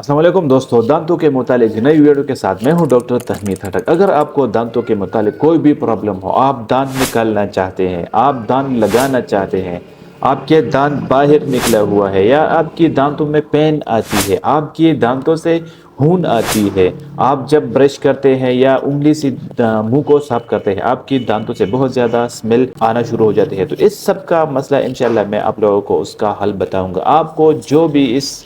السلام علیکم دوستو، دانتوں کے متعلق نئی ویڈیو کے ساتھ میں ہوں ڈاکٹر تحمید ہٹک۔ اگر آپ کو دانتوں کے متعلق کوئی بھی پرابلم ہو، آپ دانت نکالنا چاہتے ہیں، آپ دانت لگانا چاہتے ہیں، آپ کے دانت باہر نکلا ہوا ہے، یا آپ کی دانتوں میں پین آتی ہے، آپ کی دانتوں سے خون آتی ہے، آپ جب برش کرتے ہیں یا انگلی سے منہ کو صاف کرتے ہیں آپ کی دانتوں سے بہت زیادہ اسمیل آنا شروع ہو جاتی ہے، تو اس سب کا مسئلہ انشاءاللہ میں آپ لوگوں کو اس کا حل بتاؤں گا۔ آپ کو جو بھی اس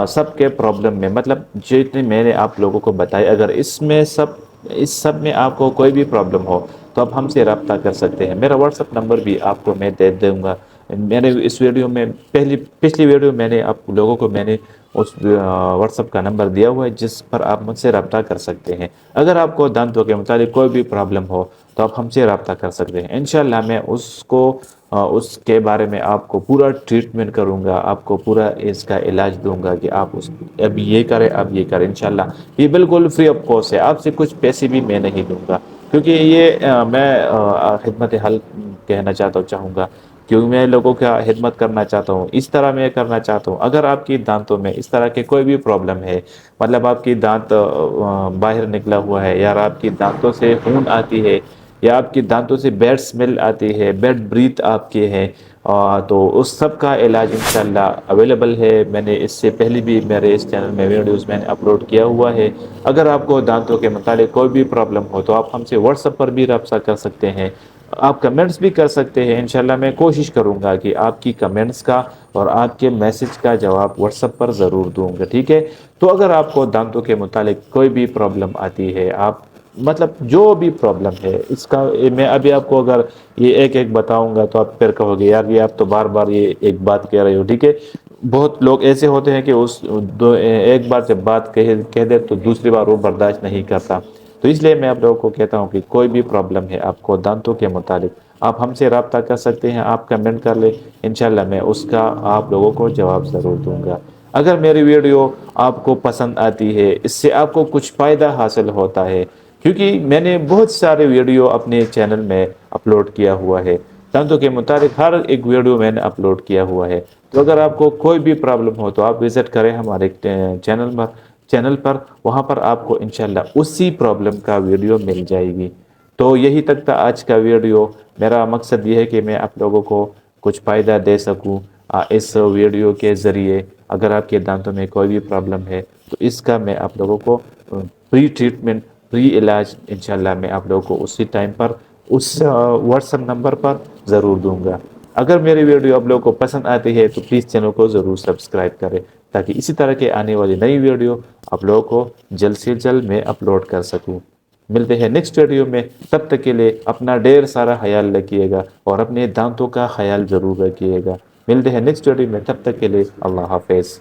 سب کے پرابلم میں، مطلب جتنے میں نے آپ لوگوں کو بتائے، اگر اس سب میں آپ کو کوئی بھی پرابلم ہو تو آپ ہم سے رابطہ کر سکتے ہیں۔ میرا واٹس ایپ نمبر بھی آپ کو میں دے دوں گا۔ میں نے اس ویڈیو میں پچھلی ویڈیو میں نے آپ لوگوں کو میں نے اس واٹس ایپ کا نمبر دیا ہوا ہے، جس پر آپ مجھ سے رابطہ کر سکتے ہیں۔ اگر آپ کو دانتوں کے متعلق کوئی بھی پرابلم ہو تو آپ ہم سے رابطہ کر سکتے ہیں۔ انشاءاللہ میں اس کے بارے میں آپ کو پورا ٹریٹمنٹ کروں گا، آپ کو پورا اس کا علاج دوں گا کہ آپ اب یہ کریں انشاءاللہ۔ یہ بالکل فری آف کاسٹ ہے، آپ سے کچھ پیسے بھی میں نہیں لوں گا، کیونکہ یہ میں خدمت حل کہنا چاہوں گا، کیونکہ میں لوگوں کا خدمت کرنا چاہتا ہوں۔ اس طرح میں کرنا چاہتا ہوں، اگر آپ کی دانتوں میں اس طرح کے کوئی بھی پرابلم ہے، مطلب آپ کی دانت باہر نکلا ہوا ہے، یا آپ کی دانتوں سے خون آتی ہے، یا آپ کی دانتوں سے بیڈ اسمیل آتی ہے، بیڈ بریتھ آپ کے ہیں، تو اس سب کا علاج انشاءاللہ اویلیبل ہے۔ میں نے اس سے پہلے بھی میرے اس چینل میں ویڈیوز میں نے اپلوڈ کیا ہوا ہے۔ اگر آپ کو دانتوں کے متعلق کوئی بھی پرابلم ہو تو آپ ہم سے واٹس ایپ پر بھی رابطہ کر سکتے ہیں، آپ کمنٹس بھی کر سکتے ہیں۔ انشاءاللہ میں کوشش کروں گا کہ آپ کی کمنٹس کا اور آپ کے میسج کا جواب واٹس ایپ پر ضرور دوں گا، ٹھیک ہے؟ تو اگر آپ کو دانتوں کے متعلق کوئی بھی پرابلم آتی ہے، آپ مطلب جو بھی پرابلم ہے، اس کا میں ابھی آپ کو اگر یہ ایک ایک بتاؤں گا تو آپ پھر کہو گے یار یہ آپ تو بار بار یہ ایک بات کہہ رہے ہو، ٹھیک ہے؟ بہت لوگ ایسے ہوتے ہیں کہ ایک بار جب بات کہہ دے تو دوسری بار وہ برداشت نہیں کرتا، تو اس لیے میں آپ لوگوں کو کہتا ہوں کہ کوئی بھی پرابلم ہے آپ کو دانتوں کے متعلق، آپ ہم سے رابطہ کر سکتے ہیں، آپ کمنٹ کر لیں، انشاءاللہ میں اس کا آپ لوگوں کو جواب ضرور دوں گا۔ اگر میری ویڈیو آپ کو پسند آتی ہے، اس سے آپ کو کچھ فائدہ حاصل ہوتا ہے، کیونکہ میں نے بہت سارے ویڈیو اپنے چینل میں اپلوڈ کیا ہوا ہے، دانتوں کے متعلق ہر ایک ویڈیو میں نے اپلوڈ کیا ہوا ہے۔ تو اگر آپ کو کوئی بھی پرابلم ہو تو آپ وزٹ کریں ہمارے چینل پر، وہاں پر آپ کو انشاءاللہ اسی پرابلم کا ویڈیو مل جائے گی۔ تو یہی تک تھا آج کا ویڈیو۔ میرا مقصد یہ ہے کہ میں آپ لوگوں کو کچھ فائدہ دے سکوں اس ویڈیو کے ذریعے۔ اگر آپ کے دانتوں میں کوئی بھی پرابلم ہے تو اس کا میں آپ لوگوں کو فری ٹریٹمنٹ، فری علاج انشاءاللہ میں آپ لوگوں کو اسی ٹائم پر اس واٹس ایپ نمبر پر ضرور دوں گا۔ اگر میری ویڈیو آپ لوگوں کو پسند آتی ہے تو پلیز چینل کو ضرور سبسکرائب کریں، تاکہ اسی طرح کے آنے والی نئی ویڈیو آپ لوگوں کو جلد سے جلد میں اپلوڈ کر سکوں۔ ملتے ہیں نیکسٹ ویڈیو میں، تب تک کے لیے اپنا ڈھیر سارا خیال رکھیے گا اور اپنے دانتوں کا خیال ضرور رکھیے گا۔ ملتے ہیں نیکسٹ ویڈیو میں، تب تک کے لیے اللہ حافظ۔